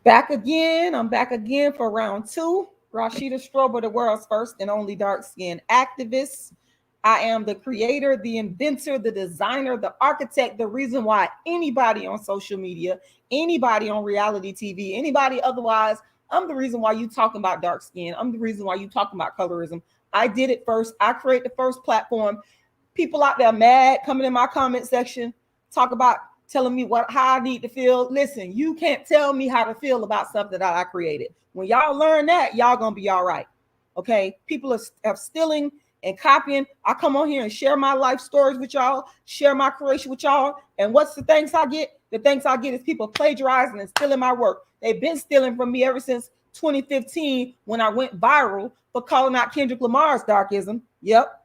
Back again. I'm back again for round two. Rashida Strober, the world's first and only dark-skinned activist. I am the creator, the inventor, the designer, the architect, the reason why anybody on social media, anybody on reality TV, anybody otherwise, I'm the reason why you talking about dark skin. I'm the reason why you talking about colorism. I did it first. I created the first platform. People out there mad coming in my comment section, talk about telling me how I need to feel. Listen, you can't tell me how to feel about something that I created. When y'all learn that, y'all gonna be all right. Okay, people are stealing and copying. I come on here and share my life stories with y'all, share my creation with y'all. And what's the thanks I get? The thanks I get is people plagiarizing and stealing my work. They've been stealing from me ever since 2015 when I went viral for calling out Kendrick Lamar's darkism. Yep.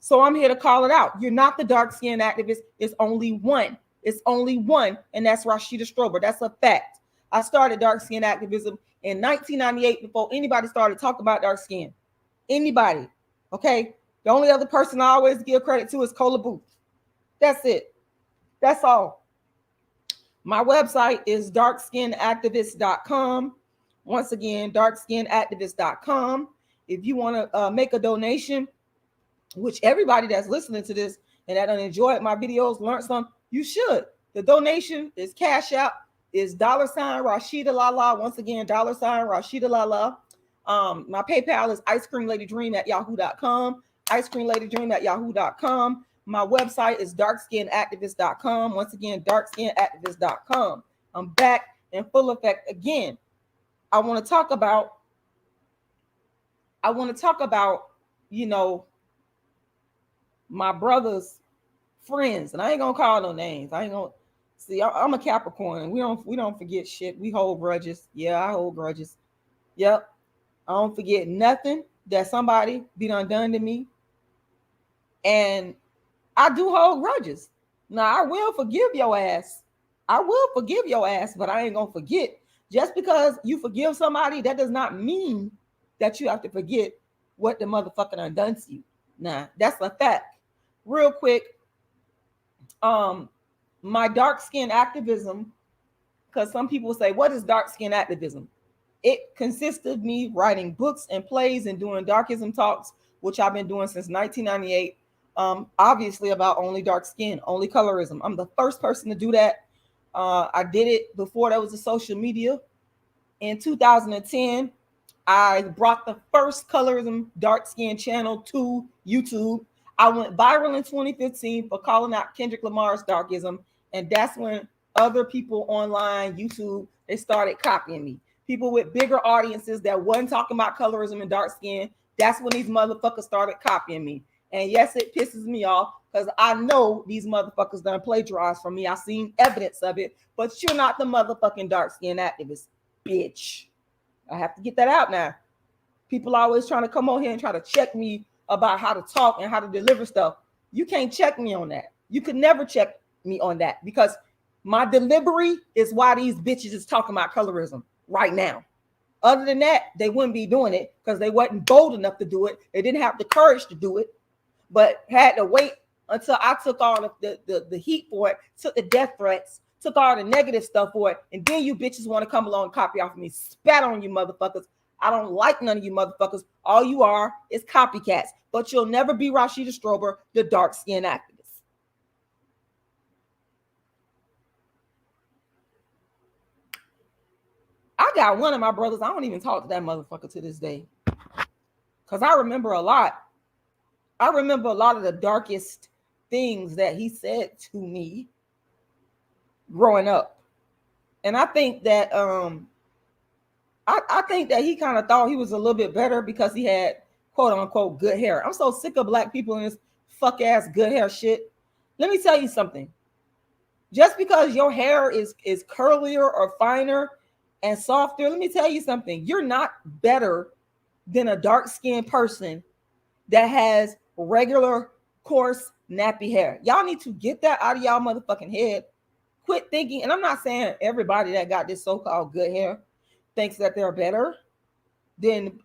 So I'm here to call it out. You're not the dark-skinned activist. It's only one. It's only one, and that's Rashida Strober. That's a fact. I started dark-skinned activism in 1998 before anybody started talking about dark skin. Anybody. Okay? The only other person I always give credit to is Cola Booth. That's it. That's all. My website is darkskinactivist.com. Once again, darkskinactivist.com. If you want to make a donation, which everybody that's listening to this and that enjoyed my videos, learned something, you should. The donation is Cash App, is $Rashidalala. Once again, $Rashidalala. My PayPal is icecreamladydream@yahoo.com. icecreamladydream@yahoo.com. My website is darkskinactivist.com. Once again, darkskinactivist.com. I'm back in full effect again. I want to talk about, you know, my brother's friends, and I ain't gonna call no names. I ain't gonna see. I'm a Capricorn. We don't forget shit. We hold grudges. Yeah, I hold grudges. Yep, I don't forget nothing that somebody be done to me, and I do hold grudges. Now I will forgive your ass. I will forgive your ass, but I ain't gonna forget. Just because you forgive somebody, that does not mean that you have to forget what the motherfucker done to you. Nah, that's a fact. Real quick, my dark skin activism, because some people say, what is dark skin activism? It consists of me writing books and plays and doing darkism talks, which I've been doing since 1998. Obviously about only dark skin, only colorism. I'm the first person to do that. I did it before there was a social media. In 2010, I brought the first colorism dark skin channel to YouTube. I went viral in 2015 for calling out Kendrick Lamar's darkism. And that's when other people online, YouTube, they started copying me. People with bigger audiences that wasn't talking about colorism and dark skin, that's when these motherfuckers started copying me. And yes, it pisses me off because I know these motherfuckers done plagiarized from me. I've seen evidence of it, but you're not the motherfucking dark skin activist, bitch. I have to get that out now. People always trying to come on here and try to check me about how to talk and how to deliver stuff. You can't check me on that. You could never check me on that because my delivery is why these bitches is talking about colorism right now. Other than that, they wouldn't be doing it because they wasn't bold enough to do it. They didn't have the courage to do it, but had to wait until I took all of the heat for it, took the death threats, took all the negative stuff for it, and then you bitches want to come along and copy off of me. Spat on you motherfuckers. I don't like none of you motherfuckers. All you are is copycats, but you'll never be Rashida Strober, the dark-skinned activist. I got one of my brothers. I don't even talk to that motherfucker to this day because I remember a lot. I remember a lot of the darkest things that he said to me growing up. And I think that I think that he kind of thought he was a little bit better because he had quote unquote good hair. I'm so sick of black people in this fuck ass good hair shit. Let me tell you something. Just because your hair is curlier or finer and softer, let me tell you something. You're not better than a dark-skinned person that has regular, coarse, nappy hair. Y'all need to get that out of y'all motherfucking head. Quit thinking, and I'm not saying everybody that got this so-called good hair thinks that they're better than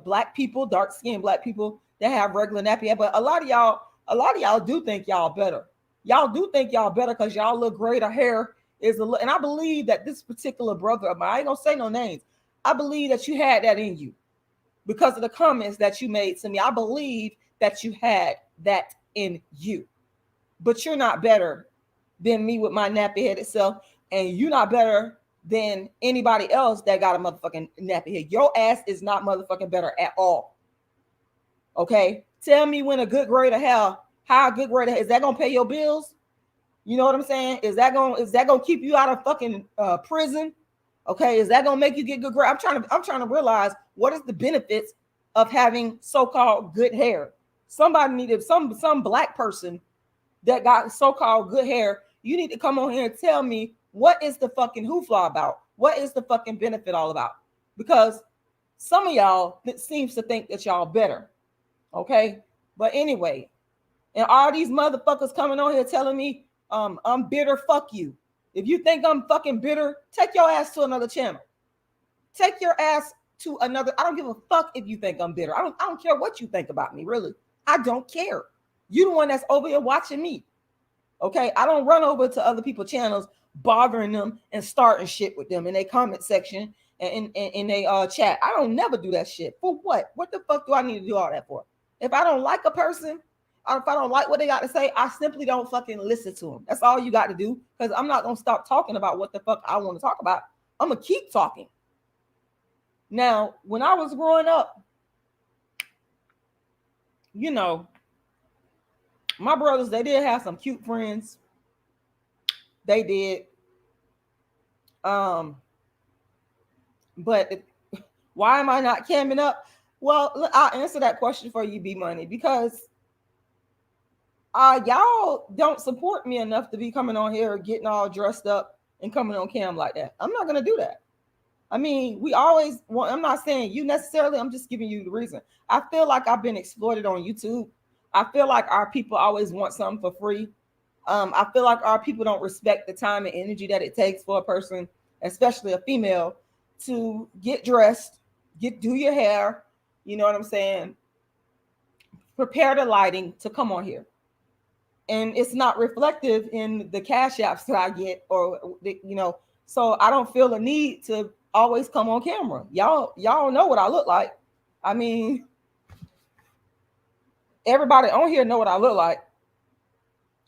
black people, dark-skinned black people that have regular nappy hair, but a lot of y'all do think y'all better. Y'all do think y'all better because y'all look great. Our hair is a, and I believe that this particular brother of mine, I ain't gonna say no names, I believe that you had that in you because of the comments that you made to me. I believe that you had that in you, but you're not better than me with my nappy headed self, and you're not better than anybody else that got a motherfucking nappy head. Your ass is not motherfucking better at all. Okay, tell me when a good grade of hell, how a good grade of hell, is that gonna pay your bills? You know what I'm saying? Is that gonna keep you out of fucking prison? Okay, is that gonna make you get good grade? I'm trying to realize what is the benefits of having so-called good hair. Somebody needed some black person that got so-called good hair. You need to come on here and tell me what is the fucking hoopla about? What is the fucking benefit all about? Because some of y'all seems to think that y'all better. Okay, but anyway, and all these motherfuckers coming on here telling me I'm bitter. Fuck you. If you think I'm fucking bitter, take your ass to another channel. Take your ass to another. I don't give a fuck if you think I'm bitter. I don't care what you think about me, really. I don't care. You the one that's over here watching me. Okay, I don't run over to other people's channels, bothering them and starting shit with them in their comment section and in their chat. I don't never do that shit. For what? What the fuck do I need to do all that for? If I don't like a person, or if I don't like what they got to say, I simply don't fucking listen to them. That's all you got to do, because I'm not going to stop talking about what the fuck I want to talk about. I'm going to keep talking. Now, when I was growing up, you know, my brothers, they did have some cute friends. They did. But why am I not camming up? Well, I'll answer that question for you, B Money, because y'all don't support me enough to be coming on here getting all dressed up and coming on cam like that. I'm not gonna do that. I mean, we always want, I'm not saying you necessarily, I'm just giving you the reason. I feel like I've been exploited on YouTube. I feel like our people always want something for free. I feel like our people don't respect the time and energy that it takes for a person, especially a female, to get dressed, do your hair, you know what I'm saying? Prepare the lighting to come on here. And it's not reflective in the cash apps that I get, or you know, so I don't feel a need to always come on camera. Y'all know what I look like. I mean, everybody on here know what I look like.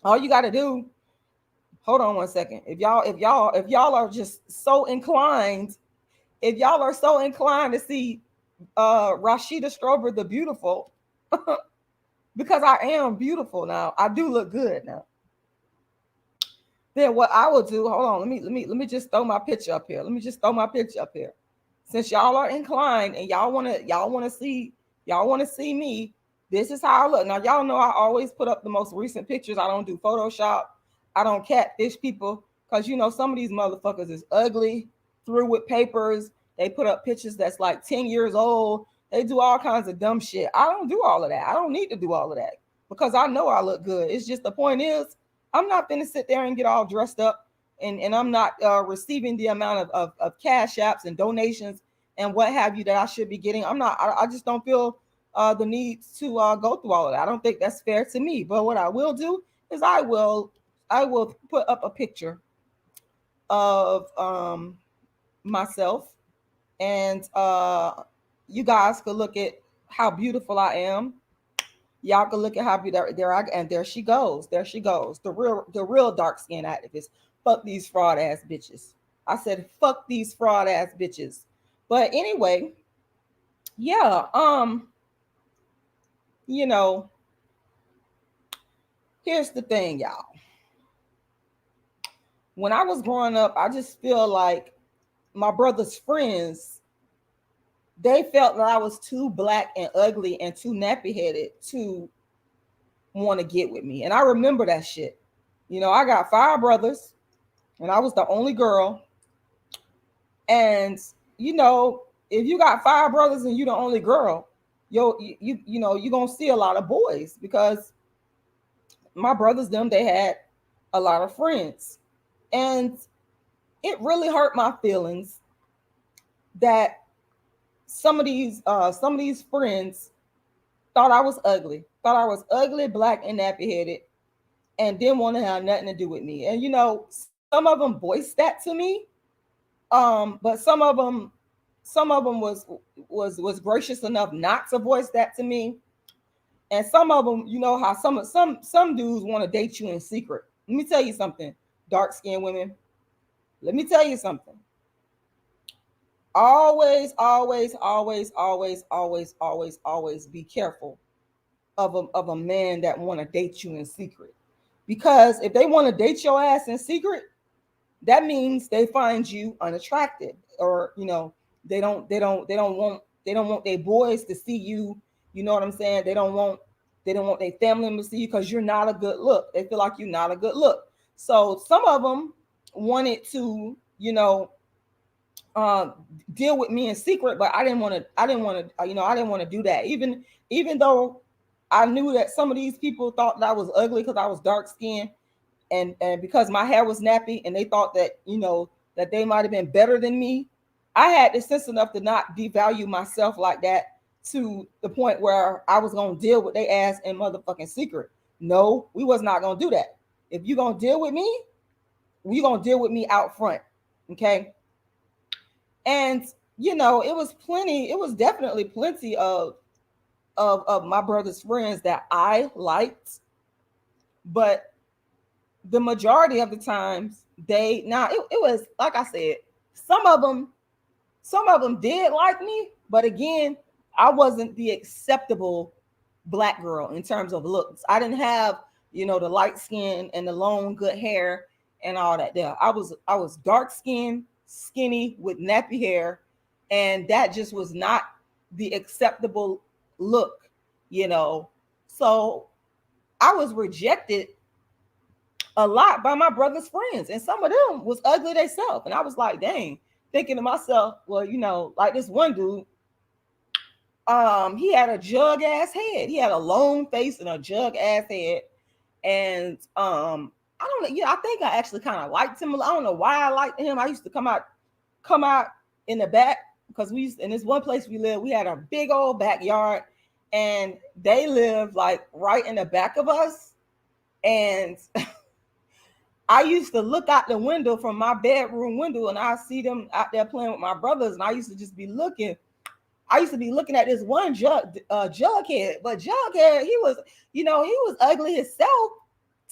All you got to do, hold on one second. If y'all are just so inclined, if y'all are so inclined to see Rashida Strober the beautiful, because I am beautiful now, I do look good now. Then what I will do, hold on, let me just throw my picture up here. Let me just throw my picture up here. Since y'all are inclined and y'all want to see me, this is how I look. Now y'all know I always put up the most recent pictures. I don't do Photoshop. I don't catfish people, because you know some of these motherfuckers is ugly, through with papers. They put up pictures that's like 10 years old. They do all kinds of dumb shit. I don't do all of that. I don't need to do all of that, because I know I look good. It's just, the point is, I'm not going to sit there and get all dressed up, and I'm not receiving the amount of cash apps and donations and what have you that I should be getting. I just don't feel the need to go through all of that. I don't think that's fair to me. But what I will do is I will put up a picture of myself, and you guys could look at how beautiful I am. Y'all can look at how beautiful there she goes. There she goes. The real dark skinned activist. Fuck these fraud ass bitches. I said fuck these fraud ass bitches. But anyway, yeah, you know, here's the thing, y'all. When I was growing up, I just feel like my brother's friends, they felt that I was too black and ugly and too nappy headed to want to get with me. And I remember that shit. You know, I got 5 brothers and I was the only girl. And, you know, if you got 5 brothers and you're the only girl, you know, you're going to see a lot of boys, because my brothers, they had a lot of friends. And it really hurt my feelings that some of these friends thought I was ugly, black, and nappy headed, and didn't want to have nothing to do with me. And you know, some of them voiced that to me. But some of them was gracious enough not to voice that to me. And some of them, you know how some dudes want to date you in secret. Let me tell you something, dark skinned women. Let me tell you something. Always, always, always, always, always, always, always be careful of a man that want to date you in secret. Because if they want to date your ass in secret, that means they find you unattractive, or you know, they don't want their boys to see you. You know what I'm saying? They don't want their family members to see you because you're not a good look. They feel like you're not a good look. So some of them wanted to, you know, deal with me in secret, but I didn't want to, you know, I didn't want to do that. Even though I knew that some of these people thought that I was ugly because I was dark skinned, and because my hair was nappy, and they thought that, you know, that they might have been better than me. I had the sense enough to not devalue myself like that, to the point where I was gonna deal with their ass in motherfucking secret. No, we was not gonna do that. If you gonna deal with me, we gonna deal with me out front, okay? And you know, it was definitely plenty of my brother's friends that I liked, but the majority of the times it was like I said, some of them did like me, but again, I wasn't the acceptable black girl in terms of looks. I didn't have, you know, the light skin and the long good hair and all that there. I was dark skinned, skinny with nappy hair, and that just was not the acceptable look, you know. So I was rejected a lot by my brother's friends, and some of them was ugly themselves. And I was like, dang, thinking to myself, well, you know, like this one dude, he had a jug ass head. He had a long face and a jug ass head. And I don't know, I think I actually kind of liked him. I don't know why I liked him. I used to come out in the back, because in this one place we lived, we had a big old backyard, and they lived like right in the back of us. And I used to look out the window from my bedroom window, and I see them out there playing with my brothers, and I used to just be looking. I used to be looking at this one jughead, but Jughead, he was, you know, he was ugly himself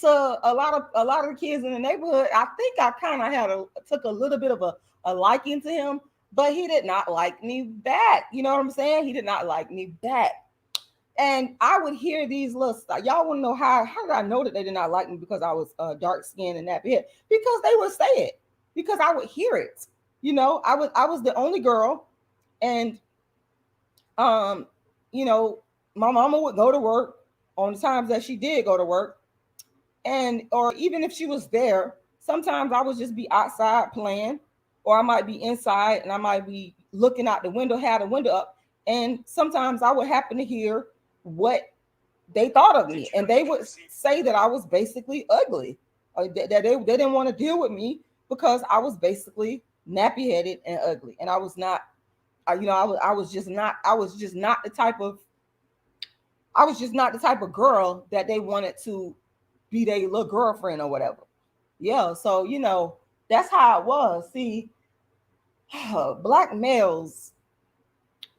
to a lot of the kids in the neighborhood. I think I kind of took a little bit of a liking to him, but he did not like me back. You know what I'm saying? He did not like me back. And I would hear these little stuff. Y'all want to know how did I know that they did not like me because I was dark skinned and nappy hair? Because they would say it. Because I would hear it. You know, I was the only girl, and you know, my mama would go to work on the times that she did go to work, and or even if she was there, sometimes I would just be outside playing, or I might be inside and I might be looking out the window, had the window up, and sometimes I would happen to hear what they thought of me, and they would say that I was basically ugly, or that they didn't want to deal with me because I was basically nappy headed and ugly, and I was not. You know, I was just not the type of girl that they wanted to be their little girlfriend or whatever. Yeah, so you know, that's how it was. See, black males,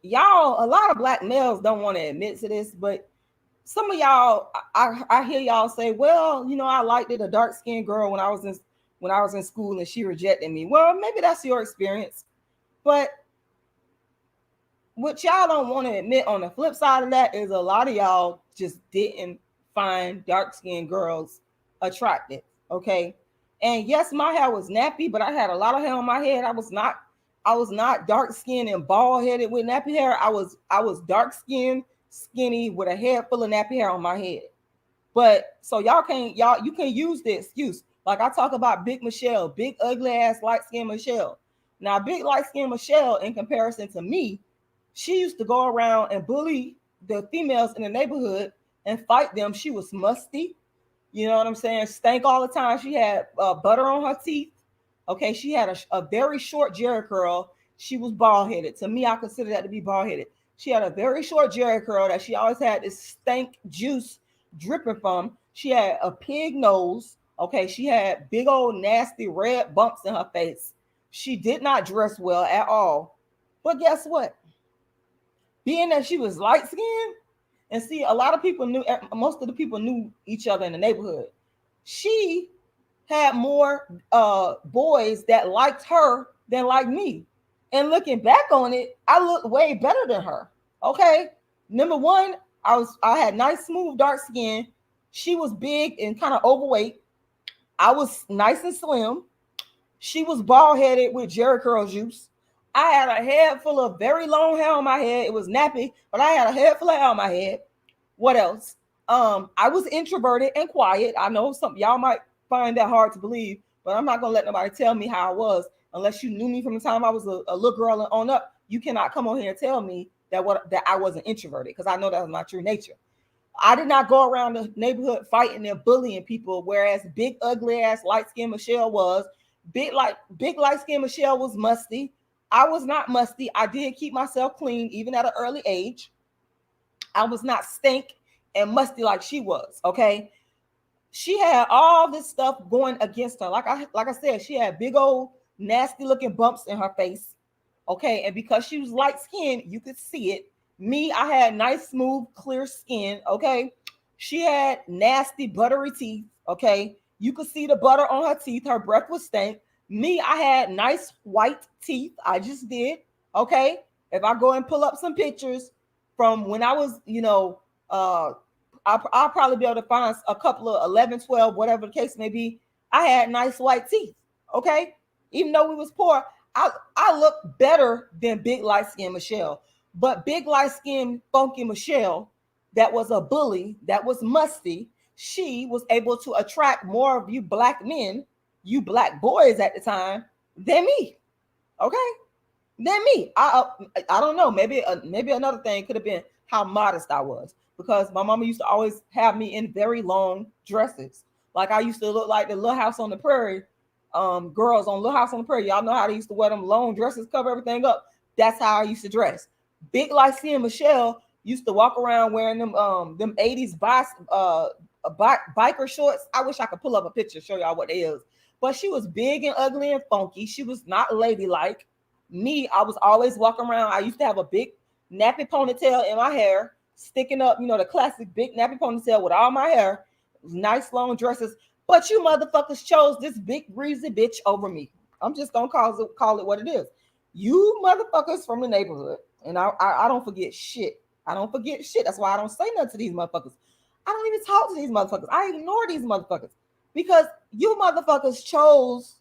y'all, a lot of black males don't want to admit to this, but some of y'all, I hear y'all say, well, you know, I liked it, a dark skinned girl when I was in school, and she rejected me. Well, maybe that's your experience, but what y'all don't want to admit on the flip side of that is a lot of y'all just didn't find dark-skinned girls attractive, okay? And yes, my hair was nappy, but I had a lot of hair on my head. I was not dark-skinned and bald-headed with nappy hair. I was dark-skinned, skinny, with a head full of nappy hair on my head. But so you can use the excuse. Like I talk about Big Michelle, big ugly ass light-skinned Michelle. Now, big light-skinned Michelle, in comparison to me, she used to go around and bully the females in the neighborhood and fight them. She was musty. You know what I'm saying? Stank all the time. She had butter on her teeth. Okay, she had a very short Jerry curl. She was bald-headed. To me, I consider that to be bald-headed. She had a very short Jerry curl that she always had this stank juice dripping from. She had a pig nose. Okay, she had big old nasty red bumps in her face. She did not dress well at all. But guess what? Being that she was light skinned, and see, a lot of people knew, most of the people knew each other in the neighborhood. She had more boys that liked her than liked me. And looking back on it, I looked way better than her. Okay. Number one, I had nice, smooth, dark skin. She was big and kind of overweight. I was nice and slim. She was bald headed with Jerry curl juice. I had a head full of very long hair on my head. It was nappy, but I had a head full of hair on my head. What else? I was introverted and quiet. I know some y'all might find that hard to believe, but I'm not gonna let nobody tell me how I was unless you knew me from the time I was a little girl and on up. You cannot come on here and tell me that I wasn't introverted, because I know that was my true nature. I did not go around the neighborhood fighting and bullying people, whereas big ugly ass light skinned Michelle was. Big light skinned Michelle was musty. I was not musty. I did keep myself clean even at an early age. I was not stink and musty like she was. Okay. She had all this stuff going against her. Like I said, she had big old nasty looking bumps in her face. Okay. And because she was light skinned, you could see it. Me, I had nice, smooth, clear skin. Okay. She had nasty, buttery teeth. Okay. You could see the butter on her teeth. Her breath was stank. Me, I had nice white teeth. I just did. Okay. If I go and pull up some pictures from when I was, I'll probably be able to find a couple of 11, 12, whatever the case may be. I had nice white teeth. Okay. Even though we was poor, I looked better than big light skin Michelle. But big light skin funky Michelle, that was a bully, that was musty, she was able to attract more of you black men, you black boys at the time, than me. Okay. Than me. I don't know. Maybe another thing could have been how modest I was, because my mama used to always have me in very long dresses. Like I used to look like the Little House on the Prairie girls on Little House on the Prairie. Y'all know how they used to wear them long dresses, cover everything up. That's how I used to dress. Big light skin Michelle used to walk around wearing them 80s biker shorts. I wish I could pull up a picture, show y'all what they is. But she was big and ugly and funky. She was not ladylike. Me, I was always walking around. I used to have a big nappy ponytail in my hair, sticking up, the classic big nappy ponytail with all my hair, nice long dresses. But you motherfuckers chose this big greasy bitch over me. I'm just gonna call it what it is. You motherfuckers from the neighborhood, and I don't forget shit. I don't forget shit. That's why I don't say nothing to these motherfuckers. I don't even talk to these motherfuckers. I ignore these motherfuckers because you motherfuckers chose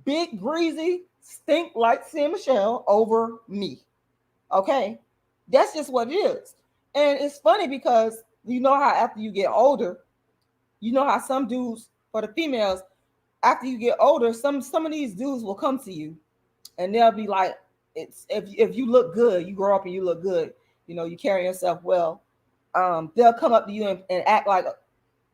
big greasy stink like Sam Michelle over me. Okay, that's just what it is. And it's funny because you know how after you get older, you know how some dudes, for the females, after you get older, some of these dudes will come to you and they'll be like, it's if you look good, you grow up and you look good, you carry yourself well. They'll come up to you and act like,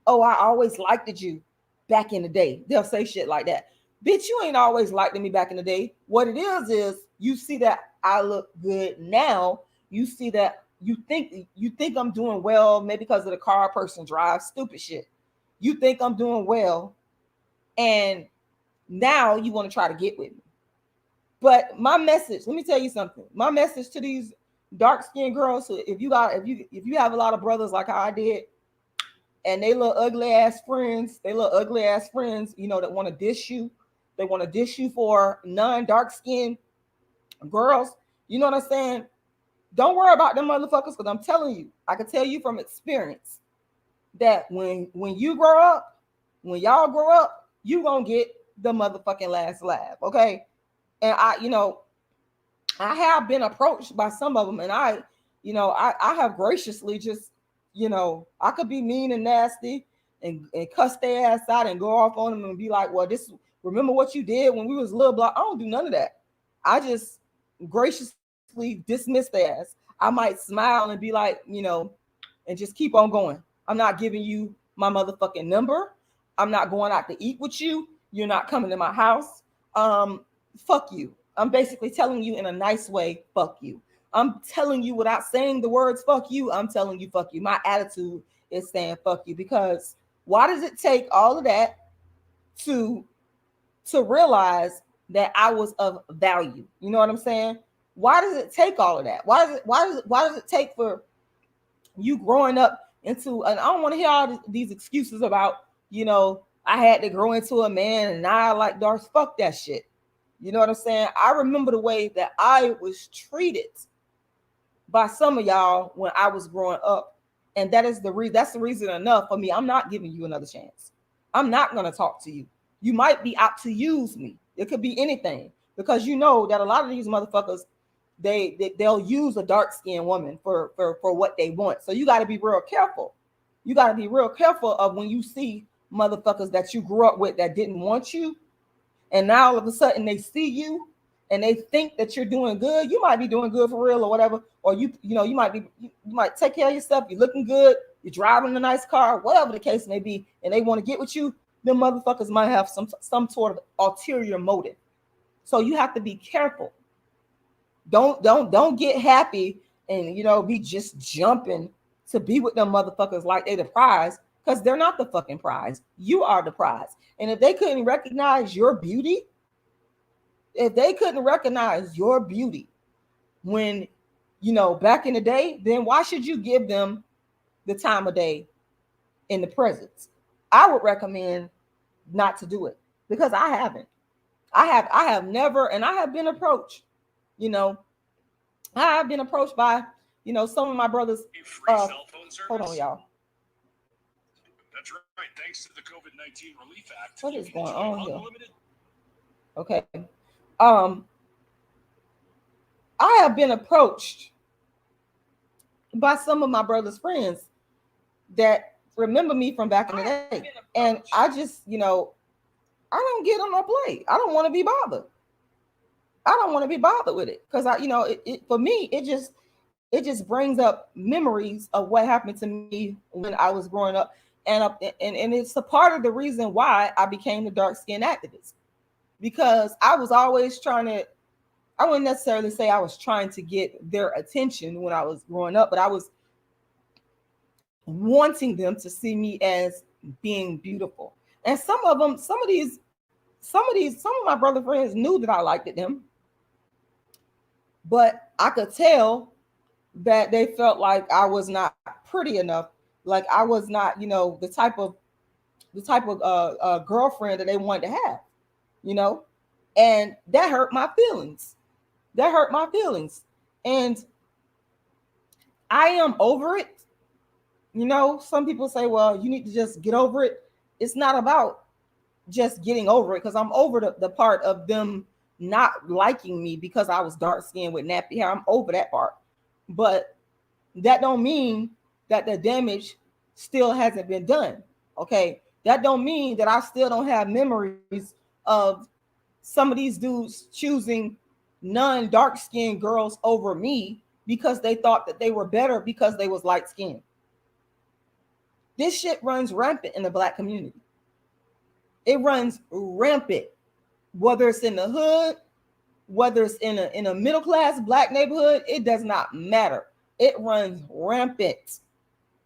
oh, I always liked you back in the day. They'll say shit like that. Bitch, you ain't always liked me back in the day. What it is you see that I look good now. You see that you think I'm doing well, maybe because of the car a person drives, stupid shit. You think I'm doing well, and now you want to try to get with me. But my message, let me tell you something. My message to these dark-skinned girls, so if you have a lot of brothers like how I did, and they little ugly ass friends, that want to dish you. They want to dish you for non-dark skinned girls. You know what I'm saying? Don't worry about them motherfuckers, because I'm telling you, I can tell you from experience that when you grow up, when y'all grow up, you gonna get the motherfucking last laugh. Okay. And I have been approached by some of them, and I have graciously just, I could be mean and nasty and cuss their ass out and go off on them and be like, well, remember what you did when we was little block. I don't do none of that. I just graciously dismiss their ass. I might smile and be like, and just keep on going. I'm not giving you my motherfucking number. I'm not going out to eat with you. You're not coming to my house. Fuck you. I'm basically telling you in a nice way, fuck you. I'm telling you without saying the words fuck you. I'm telling you fuck you. My attitude is saying fuck you, because Why does it take all of that to realize that I was of value? You know what I'm saying? Why does it take all of that? Why does it take for you growing up into, and I don't want to hear all these excuses about, you know, I had to grow into a man and now I like darks. Fuck that shit. You know what I'm saying? I remember the way that I was treated by some of y'all when I was growing up. And that is the reason, that's the reason enough for me. I'm not giving you another chance. I'm not going to talk to you. You might be out to use me. It could be anything, because you know that a lot of these motherfuckers, they'll use a dark-skinned woman for what they want. So you got to be real careful. You got to be real careful of when you see motherfuckers that you grew up with that didn't want you, and now all of a sudden they see you and they think that you're doing good. You might be doing good for real or whatever, or you might take care of yourself. You're looking good. You're driving a nice car, whatever the case may be, and they want to get with you. Them motherfuckers might have some sort of ulterior motive. So you have to be careful. Don't get happy and be just jumping to be with them motherfuckers like they the prize, because they're not the fucking prize. You are the prize. And if they couldn't recognize your beauty, when back in the day, then why should you give them the time of day in the presence? I would recommend not to do it, because I haven't. I have never, and I have been approached. I have been approached by, some of my brothers. Hold on, y'all. That's right. Thanks to the COVID-19 Relief Act. What is going on here? Okay. I have been approached by some of my brother's friends that remember me from back in the day. And I just, I don't get on my plate. I don't want to be bothered. I don't want to be bothered with it, because for me, it just brings up memories of what happened to me when I was growing up. And it's a part of the reason why I became the dark-skinned activist, because I was always I wouldn't necessarily say I was trying to get their attention when I was growing up, but I was wanting them to see me as being beautiful. And some of my brother friends knew that I liked them, but I could tell that they felt like I was not pretty enough. Like I was not, the type of girlfriend that they wanted to have, and that hurt my feelings. And I am over it. Some people say, well, you need to just get over it. It's not about just getting over it, because I'm over the part of them not liking me because I was dark skinned with nappy hair. I'm over that part. But that don't mean that the damage still hasn't been done. Okay. That don't mean that I still don't have memories of some of these dudes choosing non-dark skinned girls over me because they thought that they were better because they was light skinned. This shit runs rampant in the Black community. It runs rampant, whether it's in the hood, whether it's in a middle class Black neighborhood. It does not matter. It runs rampant.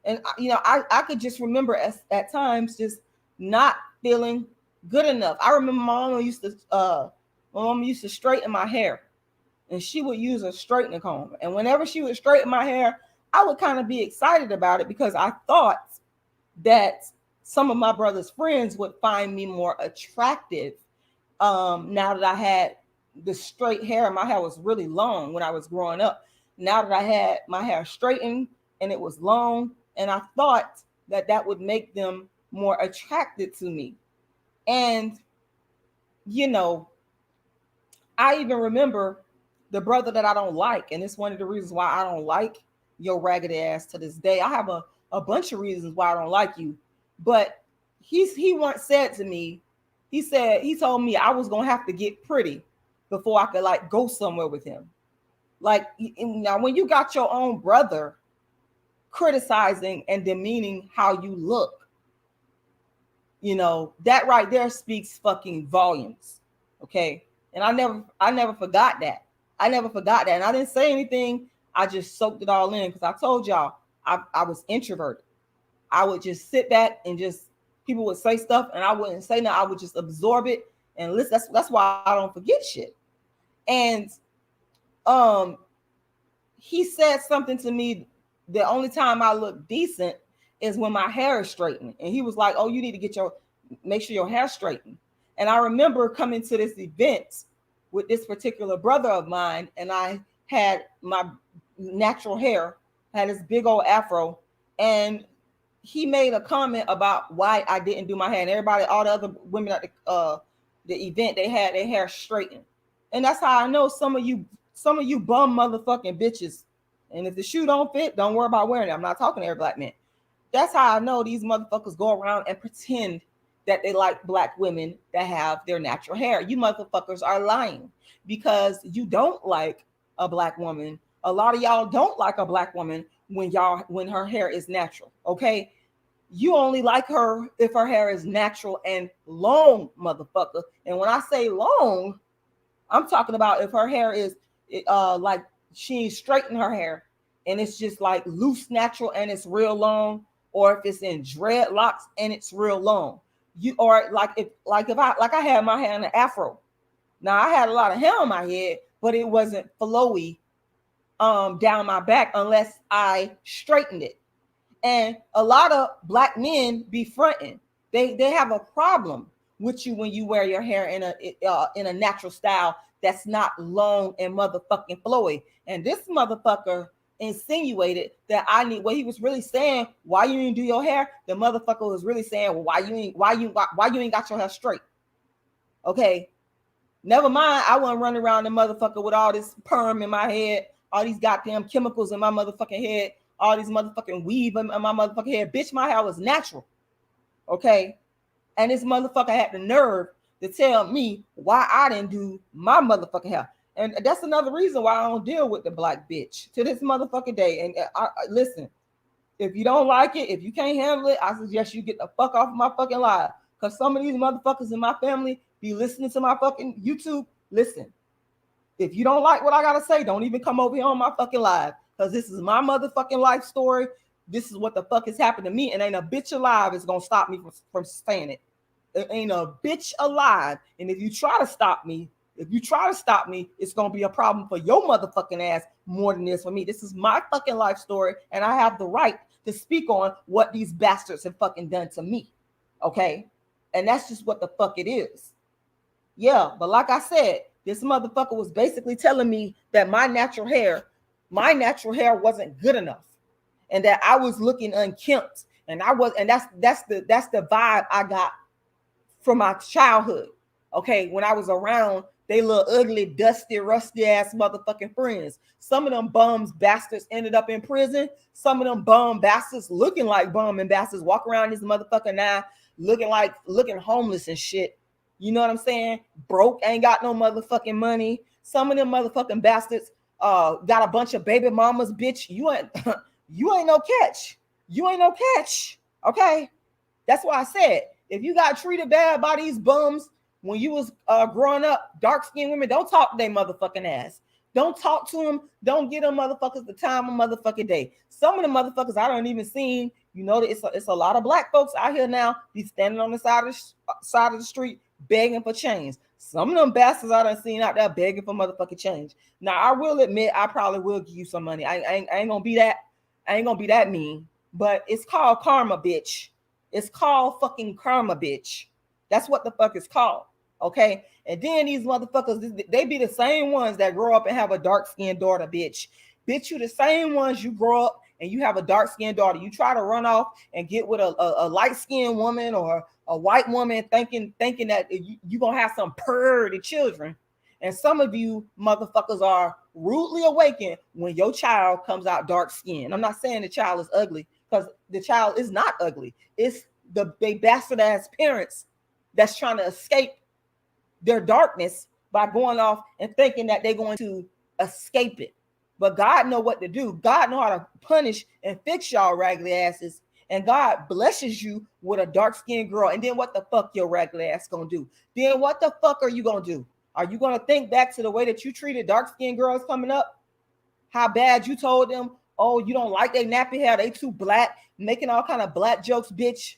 And I could just remember at times just not feeling good enough. I remember my mom used to straighten my hair, and she would use a straightening comb. And whenever she would straighten my hair, I would kind of be excited about it, because I thought that some of my brother's friends would find me more attractive now that I had the straight hair. My hair was really long when I was growing up. Now that I had my hair straightened and it was long, and I thought that would make them more attracted to me. And, I even remember the brother that I don't like, and it's one of the reasons why I don't like your raggedy ass to this day. I have a bunch of reasons why I don't like you, but he once said to me, he told me I was gonna have to get pretty before I could go somewhere with him. Now when you got your own brother criticizing and demeaning how you look, that right there speaks fucking volumes. Okay. And I never forgot that. And I didn't say anything. I just soaked it all in, because I told y'all I was introverted. I would just sit back and just People would say stuff and I wouldn't say nothing. I would just absorb it and listen. That's why I don't forget shit. And he said something to me. The only time I look decent is when my hair is straightened. And he was like, "Oh, you need to make sure your hair straightened." And I remember coming to this event with this particular brother of mine, and I had my natural hair, had this big old afro, and he made a comment about why I didn't do my hair. And everybody, all the other women at the event, they had their hair straightened. And that's how I know some of you bum motherfucking bitches. And if the shoe don't fit, don't worry about wearing it. I'm not talking to every black man. That's how I know these motherfuckers go around and pretend that they like black women that have their natural hair. You motherfuckers are lying because you don't like a black woman. A lot of y'all don't like a black woman when her hair is natural. Okay, you only like her if her hair is natural and long, motherfucker. And when I say long, I'm talking about if her hair is like she straightened her hair and it's just like loose, natural, and it's real long, or if it's in dreadlocks and it's real long. You or if I had my hair in an afro. Now I had a lot of hair on my head, but it wasn't flowy down my back unless I straightened it. And a lot of black men be fronting. They have a problem with you when you wear your hair in a natural style that's not long and motherfucking flowy. And this motherfucker insinuated that what he was really saying, why you didn't do your hair? The motherfucker was really saying, well, why you ain't got your hair straight? Okay, never mind. I wasn't running around the motherfucker with all this perm in my head, all these goddamn chemicals in my motherfucking head, all these motherfucking weave in my motherfucking head. Bitch, my hair was natural. Okay, and this motherfucker had the nerve to tell me why I didn't do my motherfucking hair. And that's another reason why I don't deal with the black bitch to this motherfucking day. And listen, if you don't like it, if you can't handle it, I suggest you get the fuck off of my fucking live. Because some of these motherfuckers in my family be listening to my fucking YouTube. Listen, if you don't like what I gotta say, don't even come over here on my fucking live. Because this is my motherfucking life story. This is what the fuck has happened to me. And ain't a bitch alive is gonna stop me from saying it. There ain't a bitch alive. And if you try to stop me, it's gonna be a problem for your motherfucking ass more than this for me. This is my fucking life story, and I have the right to speak on what these bastards have fucking done to me. Okay? And that's just what the fuck it is. Yeah, but like I said, this motherfucker was basically telling me that my natural hair wasn't good enough, and that I was looking unkempt, and that's the vibe I got from my childhood. Okay, when I was around they little ugly, dusty, rusty ass motherfucking friends. Some of them bums bastards ended up in prison. Some of them bum bastards looking like bum and bastards walk around this motherfucker now looking homeless and shit. You know what I'm saying? Broke, ain't got no motherfucking money. Some of them motherfucking bastards got a bunch of baby mamas, bitch. You ain't no catch. You ain't no catch. Okay? That's why I said, if you got treated bad by these bums when you was growing up, dark-skinned women, don't talk to their motherfucking ass. Don't talk to them. Don't give them motherfuckers the time of motherfucking day. Some of the motherfuckers I don't even seen. You know, it's a lot of black folks out here now be standing on the side of the street begging for change. Some of them bastards I done seen out there begging for motherfucking change. Now I will admit I probably will give you some money. I ain't gonna be that mean. But it's called karma, bitch. It's called fucking karma, bitch. That's what the fuck it's called. Okay. And then these motherfuckers, they be the same ones that grow up and have a dark-skinned daughter, bitch. Bitch, you the same ones you grow up and you have a dark-skinned daughter. You try to run off and get with a light-skinned woman or a white woman thinking that you gonna have some purty children. And some of you motherfuckers are rudely awakened when your child comes out dark-skinned. I'm not saying the child is ugly, because the child is not ugly. It's they bastard ass parents that's trying to escape their darkness by going off and thinking that they're going to escape it. But God know what to do. God know how to punish and fix y'all raggedy asses. And God blesses you with a dark-skinned girl. And then what the fuck your raggedy ass gonna do? Then what the fuck are you gonna do? Are you gonna think back to the way that you treated dark-skinned girls coming up? How bad you told them, oh, you don't like their nappy hair, they too black, making all kind of black jokes, bitch.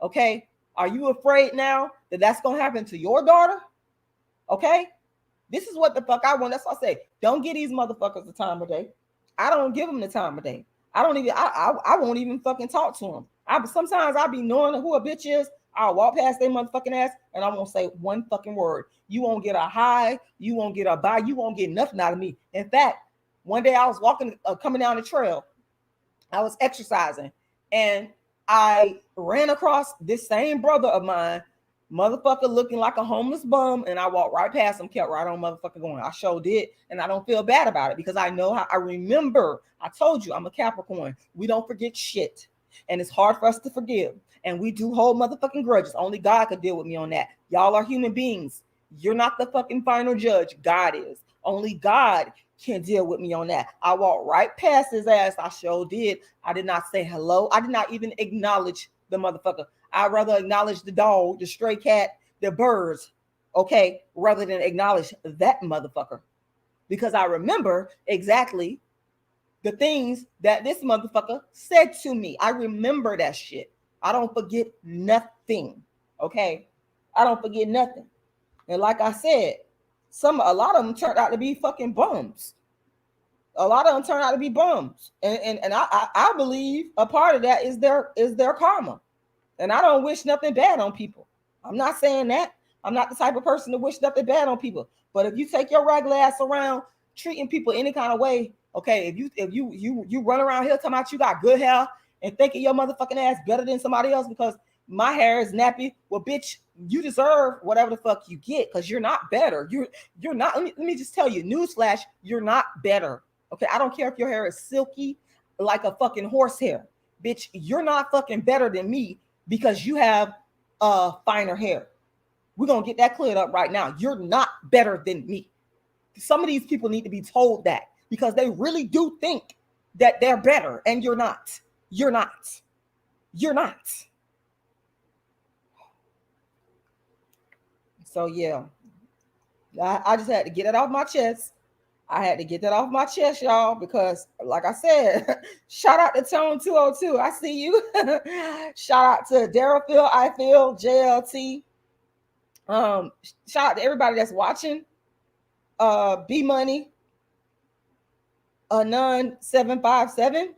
Okay, Are you afraid now that that's going to happen to your daughter? Okay? This is what the fuck I want. That's what I say. Don't give these motherfuckers the time of day. I don't give them the time of day. I don't even, I won't even fucking talk to them. Sometimes I be knowing who a bitch is. I'll walk past their motherfucking ass and I won't say one fucking word. You won't get a hi. You won't get a bye. You won't get nothing out of me. In fact, one day I was walking, coming down the trail. I was exercising and I ran across this same brother of mine, motherfucker looking like a homeless bum, and I walked right past him, kept right on motherfucker going. I sure did, and I don't feel bad about it because I know how. I remember. I told you I'm a Capricorn. We don't forget shit, and it's hard for us to forgive, and we do hold motherfucking grudges. Only God could deal with me on that. Y'all are human beings. You're not the fucking final judge. God is. Only God can deal with me on that. I walked right past his ass. I sure did. I did not say hello. I did not even acknowledge the motherfucker. I'd rather acknowledge the dog, the stray cat, the birds, okay, rather than acknowledge that motherfucker. Because I remember exactly the things that this motherfucker said to me. I remember that shit. I don't forget nothing, okay? I don't forget nothing. And like I said, a lot of them turned out to be fucking bums. A lot of them turned out to be bums. And I believe a part of that is their karma. And I don't wish nothing bad on people. I'm not saying that. I'm not the type of person to wish nothing bad on people. But if you take your regular ass around treating people any kind of way, okay, if you run around here talking about you got good hair and thinking your motherfucking ass better than somebody else because my hair is nappy, well, bitch, you deserve whatever the fuck you get because you're not better. You're not. Let me just tell you, newsflash, you're not better. Okay, I don't care if your hair is silky like a fucking horse hair, bitch. You're not fucking better than me because you have finer hair. We're gonna get that cleared up right now. You're not better than me. Some of these people need to be told that because they really do think that they're better, and you're not. You're not. You're not. So yeah, I just had to get it off my chest. I had to get that off my chest, y'all, because like I said, shout out to Tone 202. I see you. Shout out to Daryl Phil, I feel, JLT. Shout out to everybody that's watching. B Money, Anon 757.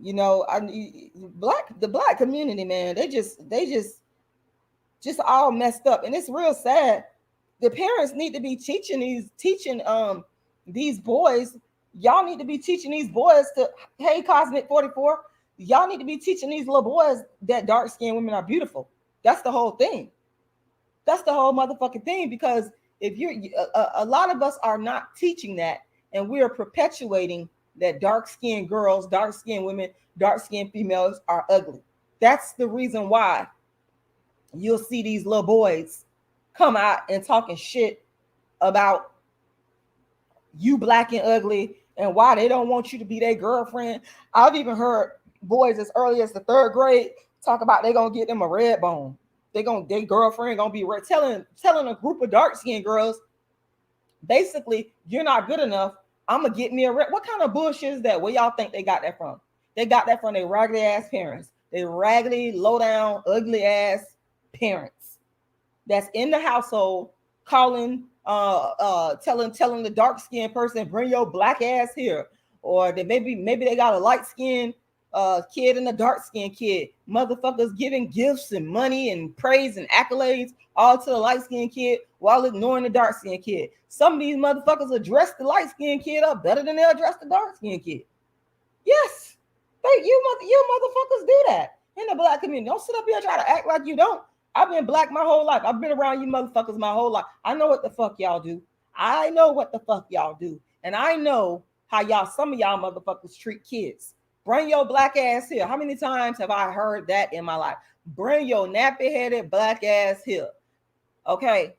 You know, the black community, man, they just all messed up, and it's real sad. The parents need to be teaching these boys. Y'all need to be teaching these boys to, hey, Cosmic 44, y'all need to be teaching these little boys that dark-skinned women are beautiful. That's the whole thing. That's the whole motherfucking thing, because if you're a lot of us are not teaching that, and we are perpetuating that dark-skinned girls, dark-skinned women, dark-skinned females are ugly. That's the reason why you'll see these little boys come out and talking shit about you black and ugly and why they don't want you to be their girlfriend. I've even heard boys as early as the 3rd grade talk about they gonna get them a red bone. Their girlfriend gonna be red, telling a group of dark-skinned girls, basically, you're not good enough. I'm gonna get me a red. What kind of bullshit is that? Where y'all think they got that from? They got that from their raggedy ass parents. They raggedy, low down, ugly ass parents that's in the household calling, telling the dark-skinned person, bring your black ass here. Or they maybe they got a light-skinned kid and a dark-skinned kid. Motherfuckers giving gifts and money and praise and accolades all to the light-skinned kid while ignoring the dark-skinned kid. Some of these motherfuckers address the light-skinned kid up better than they address the dark-skinned kid. Yes, you motherfuckers do that in the black community. Don't sit up here and try to act like you don't. I've been black my whole life. I've been around you motherfuckers my whole life. I know what the fuck y'all do. I know what the fuck y'all do. And I know how some of y'all motherfuckers treat kids. Bring your black ass here. How many times have I heard that in my life? Bring your nappy-headed black ass here. Okay.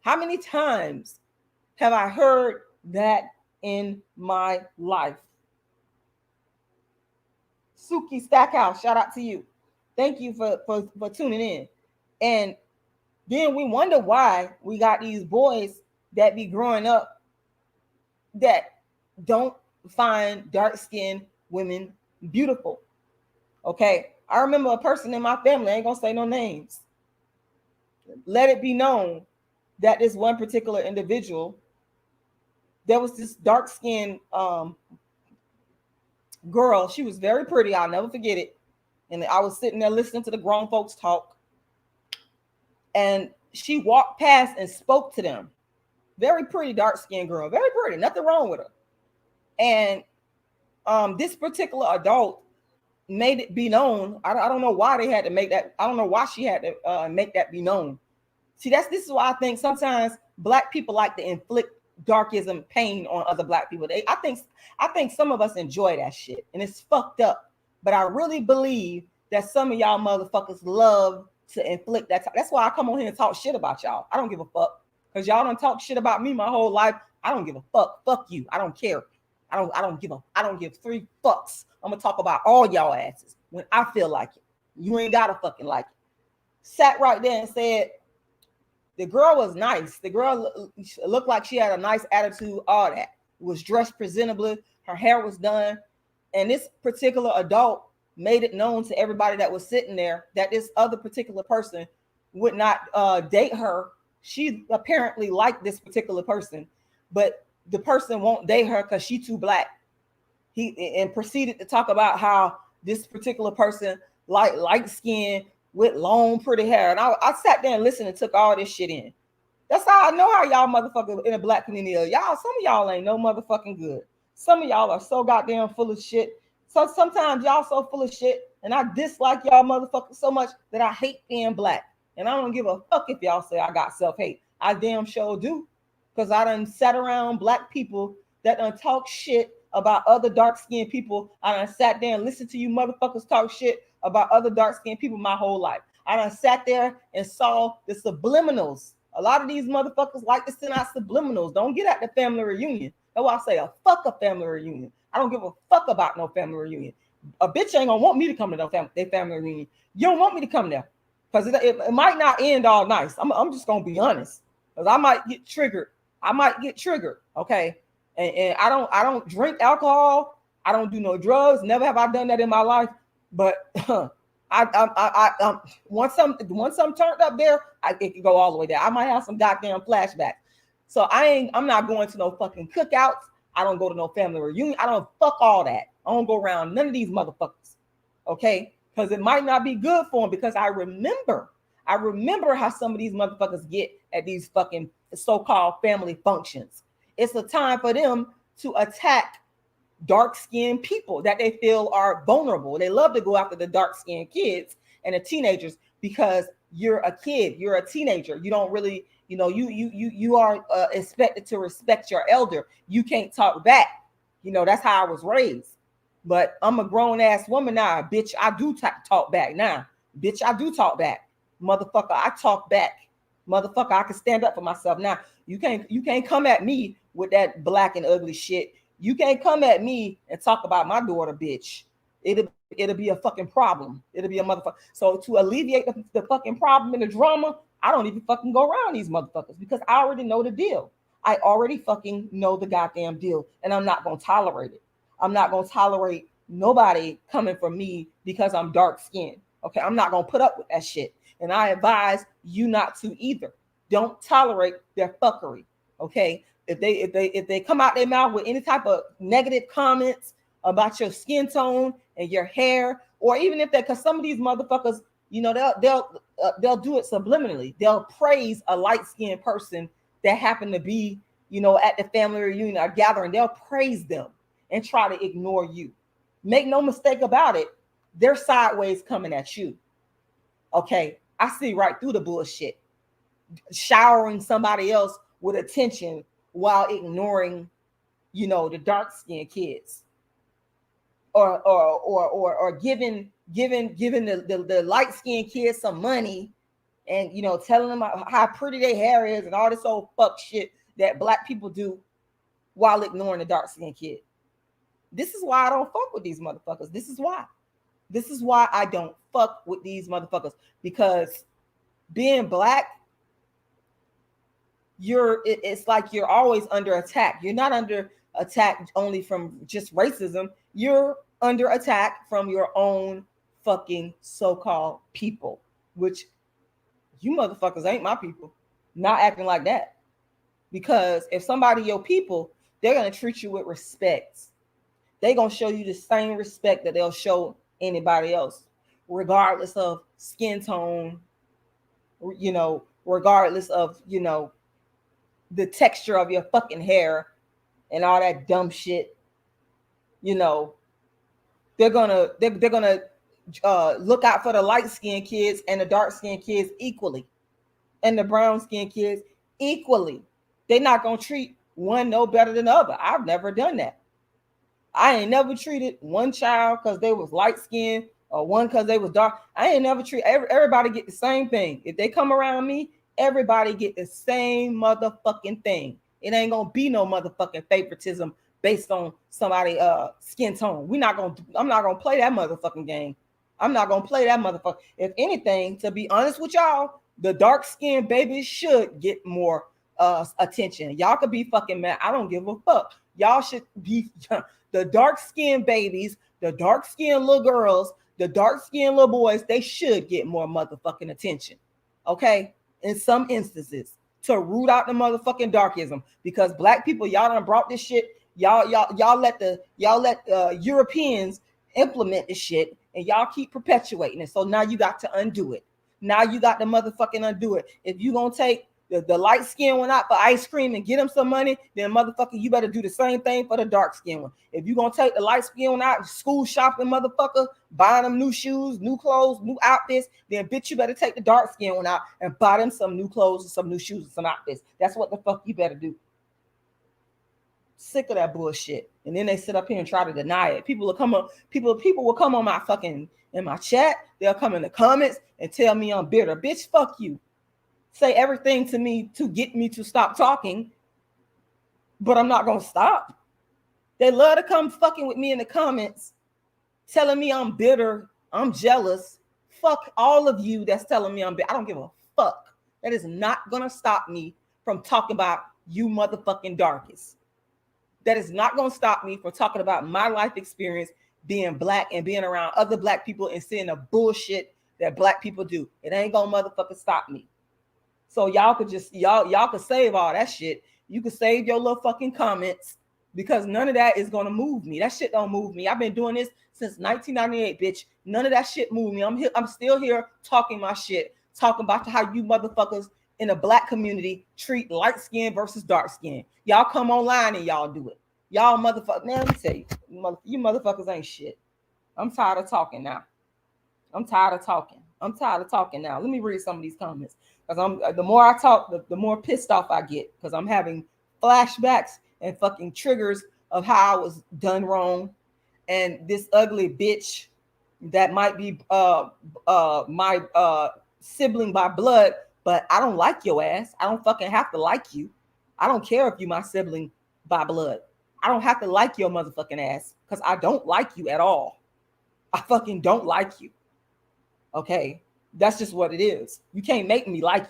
How many times have I heard that in my life? Suki Stackhouse, shout out to you. Thank you for tuning in. And then we wonder why we got these boys that be growing up that don't find dark-skinned women beautiful. Okay. I remember a person in my family, I ain't gonna say no names. Let it be known that this one particular individual, there was this dark-skinned girl. She was very pretty. I'll never forget it. And I was sitting there listening to the grown folks talk. And she walked past and spoke to them. Very pretty, dark-skinned girl. Very pretty. Nothing wrong with her. And this particular adult made it be known. I don't know why they had to make that. I don't know why she had to make that be known. See, this is why I think sometimes Black people like to inflict darkism pain on other Black people. I think some of us enjoy that shit, and it's fucked up. But I really believe that some of y'all motherfuckers love to inflict that. That's why I come on here and talk shit about y'all. I don't give a fuck, because y'all don't talk shit about me my whole life. I don't give a fuck. Fuck you. I don't care. I don't give three fucks. I'm gonna talk about all y'all asses when I feel like it. You ain't gotta fucking like it. Sat right there and said the girl was nice. The girl looked like she had a nice attitude. All that, was dressed presentably. Her hair was done, and this particular adult made it known to everybody that was sitting there that this other particular person would not date her. She apparently liked this particular person, but the person won't date her because she's too Black. He proceeded to talk about how this particular person light skin with long pretty hair. And I sat there and listened and took all this shit in. That's how I know how y'all motherfuckers in the Black community are. Y'all, some of y'all ain't no motherfucking good. Some of y'all are so goddamn full of shit. So sometimes y'all so full of shit, and I dislike y'all motherfuckers so much that I hate being Black. And I don't give a fuck if y'all say I got self-hate. I damn sure do. Because I done sat around Black people that done talk shit about other dark-skinned people. I done sat there and listened to you motherfuckers talk shit about other dark-skinned people my whole life. I done sat there and saw the subliminals. A lot of these motherfuckers like to send out subliminals. Don't get at the family reunion. That's why I say fuck a family reunion. I don't give a fuck about no family reunion. A bitch ain't gonna want me to come to their family reunion. You don't want me to come there. Because it might not end all nice. I'm just gonna be honest. Because I might get triggered. Okay. And I don't drink alcohol. I don't do no drugs. Never have I done that in my life. But I once I'm turned up there, it can go all the way there. I might have some goddamn flashbacks. So I'm not going to no fucking cookouts. I don't go to no family reunion. I don't fuck all that. I don't go around none of these motherfuckers. Okay? Because it might not be good for them, because I remember how some of these motherfuckers get at these fucking so-called family functions. It's a time for them to attack dark-skinned people that they feel are vulnerable. They love to go after the dark-skinned kids and the teenagers because you're a kid, you're a teenager. You don't really, you are expected to respect your elder. You can't talk back. That's how I was raised. But I'm a grown-ass woman now. Bitch, I do talk back now. Bitch, I do talk back. Motherfucker, I talk back. Motherfucker, I can stand up for myself now. You can't come at me with that Black and ugly shit. You can't come at me and talk about my daughter, bitch. It'll be a fucking problem. It'll be a motherfucker. So to alleviate the fucking problem and the drama, I don't even fucking go around these motherfuckers, because I already know the deal. I already fucking know the goddamn deal, and I'm not gonna tolerate it. I'm not gonna tolerate nobody coming for me because I'm dark skinned. Okay, I'm not gonna put up with that shit. And I advise you not to either. Don't tolerate their fuckery. Okay. If they come out their mouth with any type of negative comments about your skin tone and your hair, or even if because some of these motherfuckers, they'll do it subliminally. They'll praise a light-skinned person that happened to be, at the family reunion or gathering. They'll praise them and try to ignore you. Make no mistake about it. They're sideways coming at you. Okay. I see right through the bullshit. Showering somebody else with attention while ignoring, the dark-skinned kids, or giving the light-skinned kids some money, and telling them how pretty their hair is and all this old fuck shit that Black people do while ignoring the dark-skinned kid. This is why I don't fuck with these motherfuckers. This is why I don't fuck with these motherfuckers, because being Black, it's like you're always under attack. You're not under attack only from just racism. You're under attack from your own fucking so-called people, which you motherfuckers ain't my people. Not acting like that. Because if somebody your people, they're going to treat you with respect. They're going to show you the same respect that they'll show anybody else, regardless of skin tone, you know, regardless of, you know, the texture of your fucking hair and all that dumb shit. You know, they're gonna look out for the light-skinned kids and the dark-skinned kids equally, and the brown-skinned kids equally. They're not gonna treat one no better than the other. I've never done that. I ain't never treated one child because they was light-skinned or one because they was dark. I ain't never treat everybody get the same thing. If they come around me, everybody get the same motherfucking thing. It ain't gonna be no motherfucking favoritism based on somebody skin tone. I'm not gonna play that motherfucking game. I'm not gonna play that motherfucker. If anything, to be honest with y'all, the dark-skinned babies should get more attention. Y'all could be fucking mad. I don't give a fuck. Y'all should be the dark-skinned babies, the dark-skinned little girls, the dark-skinned little boys. They should get more motherfucking attention. Okay, in some instances, to root out the motherfucking darkism, because black people, y'all done brought this shit. Y'all let Europeans implement this shit, and y'all keep perpetuating it. So now you got to undo it. Now you got to motherfucking undo it. If you gonna take the light skin one out for ice cream and get them some money, then motherfucker, you better do the same thing for the dark skin one. If you gonna take the light skin one out, school shopping motherfucker, buying them new shoes, new clothes, new outfits, then bitch, you better take the dark skin one out and buy them some new clothes and some new shoes and some outfits. That's what the fuck you better do. Sick of that bullshit. And then they sit up here and try to deny it. People will come on my fucking, in my chat, they'll come in the comments and tell me I'm bitter. Bitch, fuck you. Say everything to me to get me to stop talking, but I'm not gonna stop. They love to come fucking with me in the comments, telling me I'm bitter, I'm jealous. Fuck all of you that's telling me I'm bitter. I don't give a fuck. That is not gonna stop me from talking about you motherfucking darkies. That is not gonna stop me from talking about my life experience being black and being around other black people and seeing the bullshit that black people do. It ain't gonna motherfucking stop me. So y'all could just y'all could save all that shit. You could save your little fucking comments, because none of that is gonna move me. That shit don't move me. I've been doing this since 1998, bitch. None of that shit moved me. I'm still here talking my shit, talking about how you motherfuckers in the black community treat light skin versus dark skin. Y'all come online and y'all do it. Y'all motherfuckers, man, let me tell you, you motherfuckers ain't shit. I'm tired of talking now. I'm tired of talking now. Let me read some of these comments, because the more I talk, the more pissed off I get, because I'm having flashbacks and fucking triggers of how I was done wrong. And this ugly bitch that might be my sibling by blood, but I don't like your ass. I don't fucking have to like you. I don't care if you my sibling by blood. I don't have to like your motherfucking ass, because I don't like you at all. I fucking don't like you. Okay, that's just what it is. You can't make me like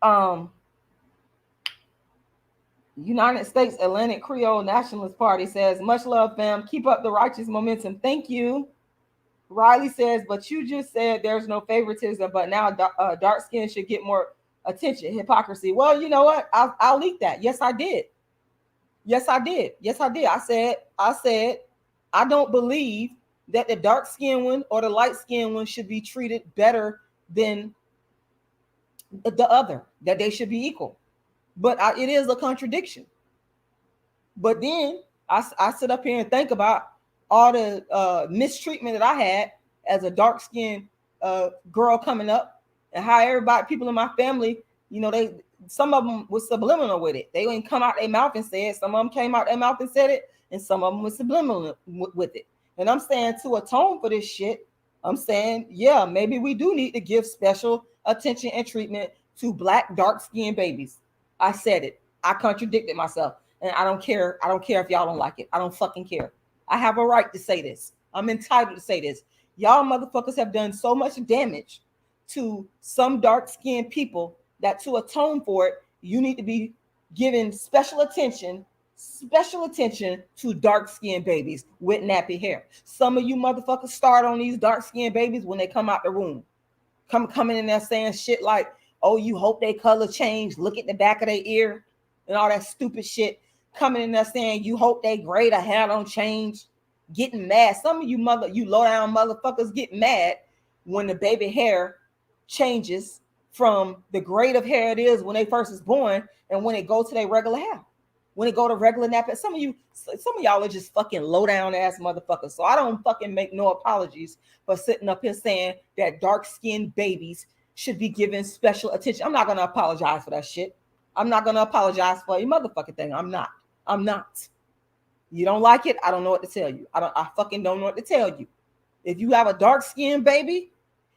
you. United States Atlantic Creole Nationalist Party says, much love, fam. Keep up the righteous momentum. Thank you. Riley says, but you just said there's no favoritism, but now dark skin should get more attention. Hypocrisy. Well, you know what? I'll leak that. Yes, I did. I said, I don't believe that the dark skinned one or the light skinned one should be treated better than the other, that they should be equal. But it is a contradiction. But then I sit up here and think about all the mistreatment that I had as a dark skinned girl coming up, and how people in my family, you know, some of them was subliminal with it. They didn't come out their mouth and say it. Some of them came out their mouth and said it, and some of them was subliminal with it. And I'm saying, to atone for this shit, I'm saying, yeah, maybe we do need to give special attention and treatment to black dark-skinned babies. I said it. I contradicted myself. And I don't care. I don't care if y'all don't like it. I don't fucking care. I have a right to say this. I'm entitled to say this. Y'all motherfuckers have done so much damage to some dark-skinned people that, to atone for it, you need to be giving special attention special attention to dark-skinned babies with nappy hair. Some of you motherfuckers start on these dark-skinned babies when they come out the room. Coming in there saying shit like, oh, you hope they color change, look at the back of their ear, and all that stupid shit. Coming in there saying, you hope they gray the hair don't change. Getting mad. Some of you low down motherfuckers get mad when the baby hair changes from the grade of hair it is when they first is born and when it go to their regular hair. When it go to regular nappy, some of y'all are just fucking low down ass motherfuckers. So I don't fucking make no apologies for sitting up here saying that dark-skinned babies should be given special attention. I'm not gonna apologize for that shit. I'm not gonna apologize for your motherfucking thing. I'm not. You don't like it, I don't know what to tell you. I fucking don't know what to tell you. If you have a dark-skinned baby,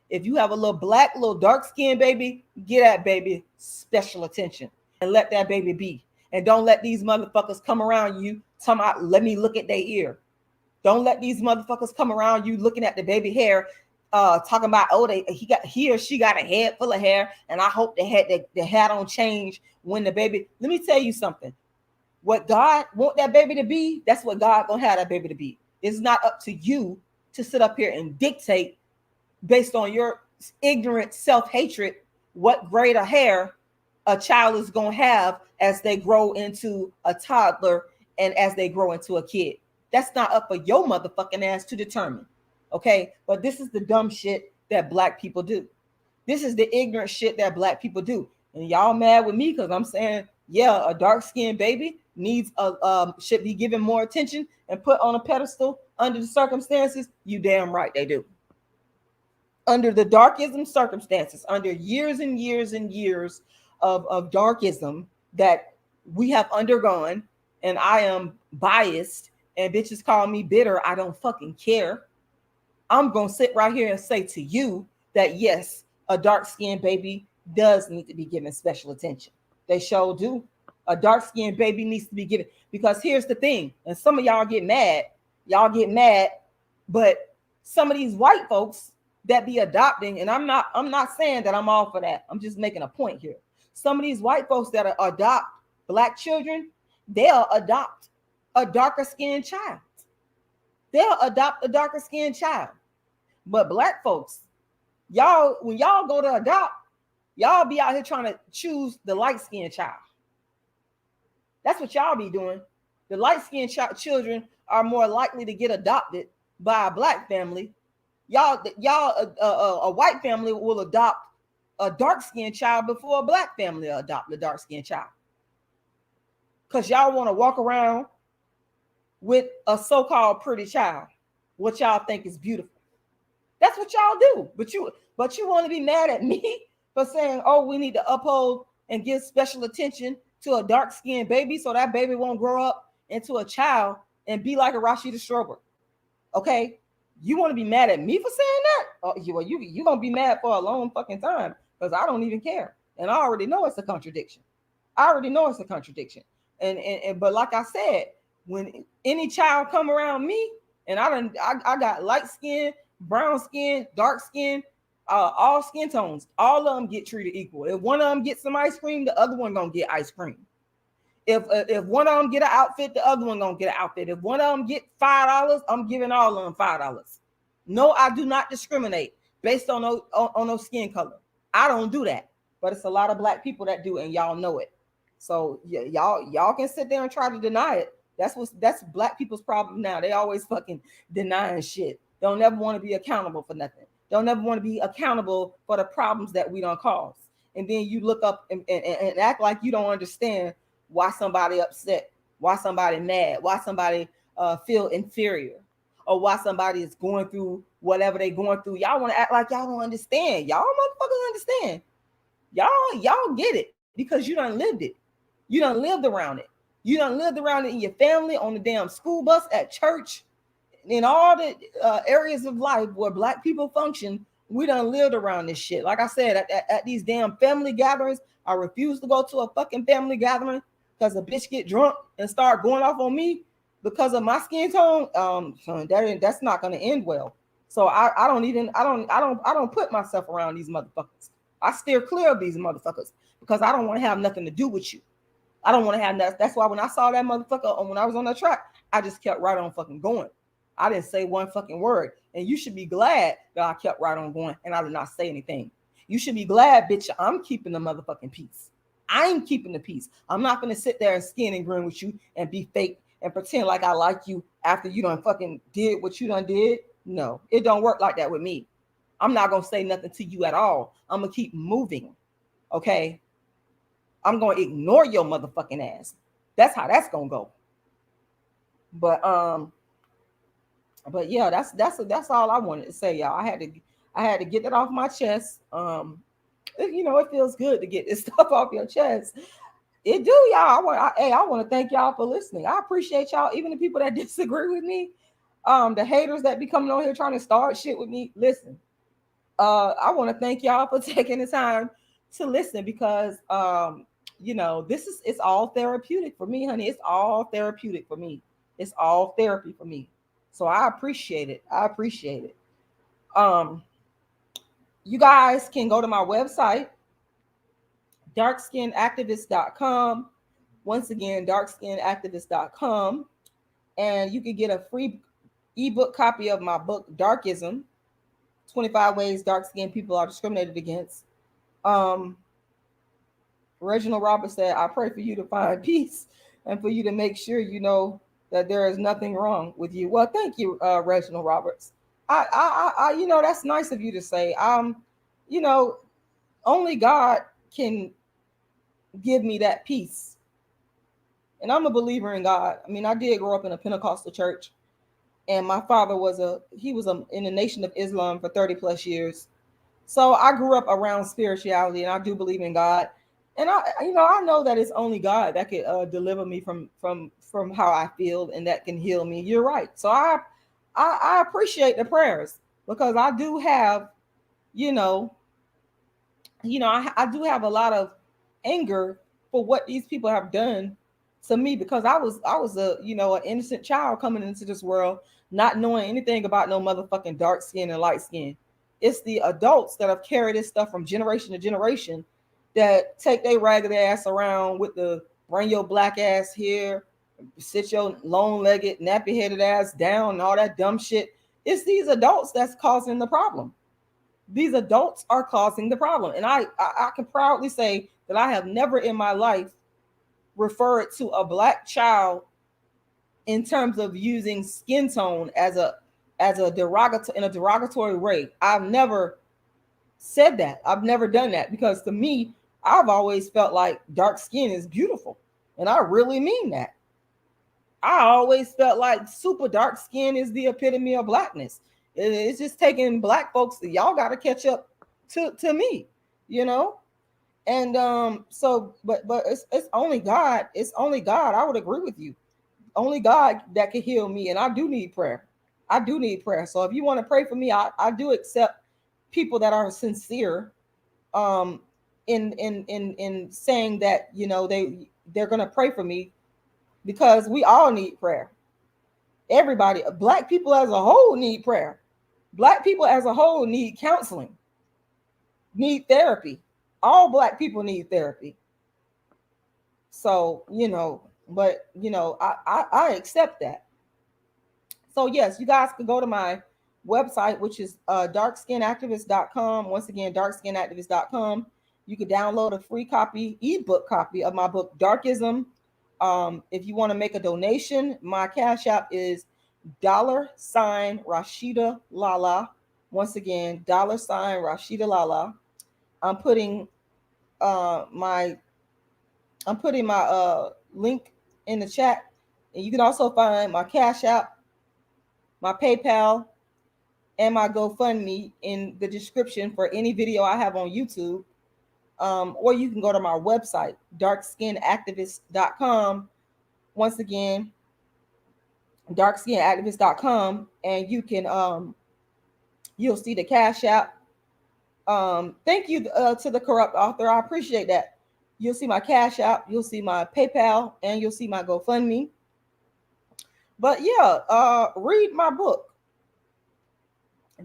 if you have a little dark-skinned baby, get that baby special attention and let that baby be. And don't let these motherfuckers come around you talking about, let me look at their ear. Don't let these motherfuckers come around you looking at the baby hair, talking about, oh, he or she got a head full of hair, and I hope the hair don't change when the baby. Let me tell you something. What God want that baby to be, that's what God gonna have that baby to be. It's not up to you to sit up here and dictate based on your ignorant self-hatred what grade of hair a child is going to have as they grow into a toddler and as they grow into a kid. That's not up for your motherfucking ass to determine. Okay. But this is the dumb shit that black people do. This is the ignorant shit that black people do. And y'all mad with me because I'm saying, yeah, a dark-skinned baby needs should be given more attention and put on a pedestal under the circumstances. You damn right they do. Under the darkism circumstances, under years and years and years of darkism that we have undergone, and I am biased, and bitches call me bitter, I don't fucking care. I'm gonna sit right here and say to you that yes, a dark-skinned baby does need to be given special attention. They sure do. A dark-skinned baby needs to be given, because here's the thing, and some of y'all get mad, but some of these white folks that be adopting, and I'm not saying that I'm all for that. I'm just making a point here. Some of these white folks that adopt black children, they'll adopt a darker skinned child. But black folks, y'all, when y'all go to adopt, y'all be out here trying to choose the light skinned child. That's what y'all be doing. The light skinned children are more likely to get adopted by a black family. A white family will adopt a dark-skinned child before a black family will adopt a dark-skinned child. Because y'all want to walk around with a so-called pretty child, what y'all think is beautiful. That's what y'all do. But you want to be mad at me for saying, oh, we need to uphold and give special attention to a dark-skinned baby so that baby won't grow up into a child and be like a Rashida Strober. Okay? You want to be mad at me for saying that? Oh, you're going to be mad for a long fucking time because I don't even care. And I already know it's a contradiction. And but like I said, when any child come around me and I got light skin, brown skin, dark skin, all skin tones, all of them get treated equal. If one of them gets some ice cream, the other one going to get ice cream. If one of them get an outfit, the other one gonna get an outfit. If one of them get $5, I'm giving all of them $5. No, I do not discriminate based on no skin color. I don't do that, but it's a lot of black people that do, and y'all know it. So yeah, y'all can sit there and try to deny it. That's black people's problem now. They always fucking denying shit. Don't ever want to be accountable for nothing. Don't ever want to be accountable for the problems that we don't cause. And then you look up and act like you don't understand why somebody upset, why somebody mad, why somebody feel inferior, or why somebody is going through whatever they're going through. Y'all want to act like y'all don't understand. Y'all motherfuckers understand. Y'all get it because you done lived it. You done lived around it. You done lived around it in your family, on the damn school bus, at church, in all the areas of life where black people function. We done lived around this shit. Like I said, at these damn family gatherings, I refuse to go to a fucking family gathering because a bitch get drunk and start going off on me because of my skin tone. That's not going to end well. So I don't put myself around these motherfuckers. I steer clear of these motherfuckers because I don't want to have nothing to do with you. I don't want to have that. That's why when I saw that motherfucker, when I was on that track, I just kept right on fucking going. I didn't say one fucking word. And you should be glad that I kept right on going and I did not say anything. You should be glad, bitch, I'm keeping the motherfucking peace. I'm keeping the peace. I'm not going to sit there and skin and grin with you and be fake and pretend like I like you after you done fucking did what you done did. No, it don't work like that with me. I'm not going to say nothing to you at all. I'm going to keep moving. Okay? I'm going to ignore your motherfucking ass. That's how that's going to go. But yeah, that's all I wanted to say, y'all. I had to get that off my chest. You know, it feels good to get this stuff off your chest. It do, y'all. I want to thank y'all for listening. I appreciate y'all, even the people that disagree with me, the haters that be coming on here trying to start shit with me. Listen, I want to thank y'all for taking the time to listen because, you know, it's all therapeutic for me, honey. It's all therapeutic for me. It's all therapy for me. So I appreciate it. I appreciate it. You guys can go to my website, darkskinactivist.com. Once again, darkskinactivist.com. And you can get a free ebook copy of my book, Darkism, 25 Ways Dark Skinned People Are Discriminated Against. Reginald Roberts said, I pray for you to find peace and for you to make sure you know that there is nothing wrong with you. Well, thank you, Reginald Roberts. I, you know, that's nice of you to say. You know, only God can give me that peace. And I'm a believer in God. I mean, I did grow up in a Pentecostal church, and my father was in the Nation of Islam for 30 plus years. So I grew up around spirituality, and I do believe in God. And I know that it's only God that could deliver me from how I feel and that can heal me. You're right. So I appreciate the prayers because I do have, I do have a lot of anger for what these people have done to me because I was an innocent child coming into this world, not knowing anything about no motherfucking dark skin and light skin. It's the adults that have carried this stuff from generation to generation that take their ragged ass around with the bring your black ass here, sit your long-legged, nappy-headed ass down and all that dumb shit. It's these adults that's causing the problem. These adults are causing the problem. And I can proudly say that I have never in my life referred to a black child in terms of using skin tone as a derogatory way. I've never said that. I've never done that because to me, I've always felt like dark skin is beautiful. And I really mean that. I always felt like super dark skin is the epitome of blackness. It's just taking black folks. Y'all got to catch up to me, you know? And so, but it's only God. It's only God. I would agree with you. Only God that can heal me. And I do need prayer. I do need prayer. So if you want to pray for me, I do accept people that are sincere in saying that, you know, they're going to pray for me because we all need prayer. Everybody, black people as a whole need prayer. Black people as a whole need counseling, need therapy. All black people need therapy. So, you know, but, you know, I accept that. So, yes, you guys can go to my website, which is darkskinactivist.com. Once again, darkskinactivist.com. You can download a free ebook copy of my book, Darkism. If you want to make a donation, my Cash App is $Rashidalala. Once again, $Rashidalala. I'm putting my link in the chat, and you can also find my Cash App, my PayPal, and my GoFundMe in the description for any video I have on YouTube. Or you can go to my website, darkskinactivist.com. Once again, darkskinactivist.com, and you can you'll see the Cash App. Thank you to the corrupt author. I appreciate that. You'll see my Cash App, you'll see my PayPal, and you'll see my GoFundMe. But yeah, read my book,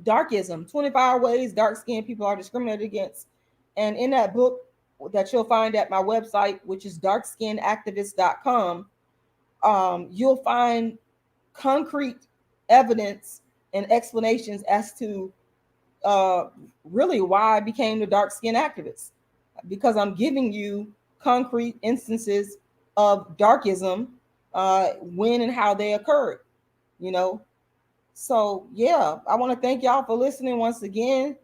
Darkism, 25 Ways Dark Skinned People Are Discriminated Against. And in that book, that you'll find at my website, which is darkskinactivist.com, you'll find concrete evidence and explanations as to really why I became the dark skin activist, because I'm giving you concrete instances of darkism, when and how they occurred, you know. So yeah, I want to thank y'all for listening once again,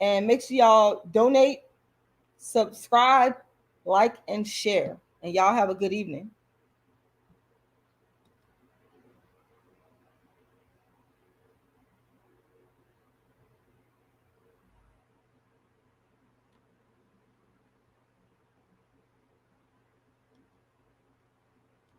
and make sure y'all donate, subscribe, like, and share. And y'all have a good evening.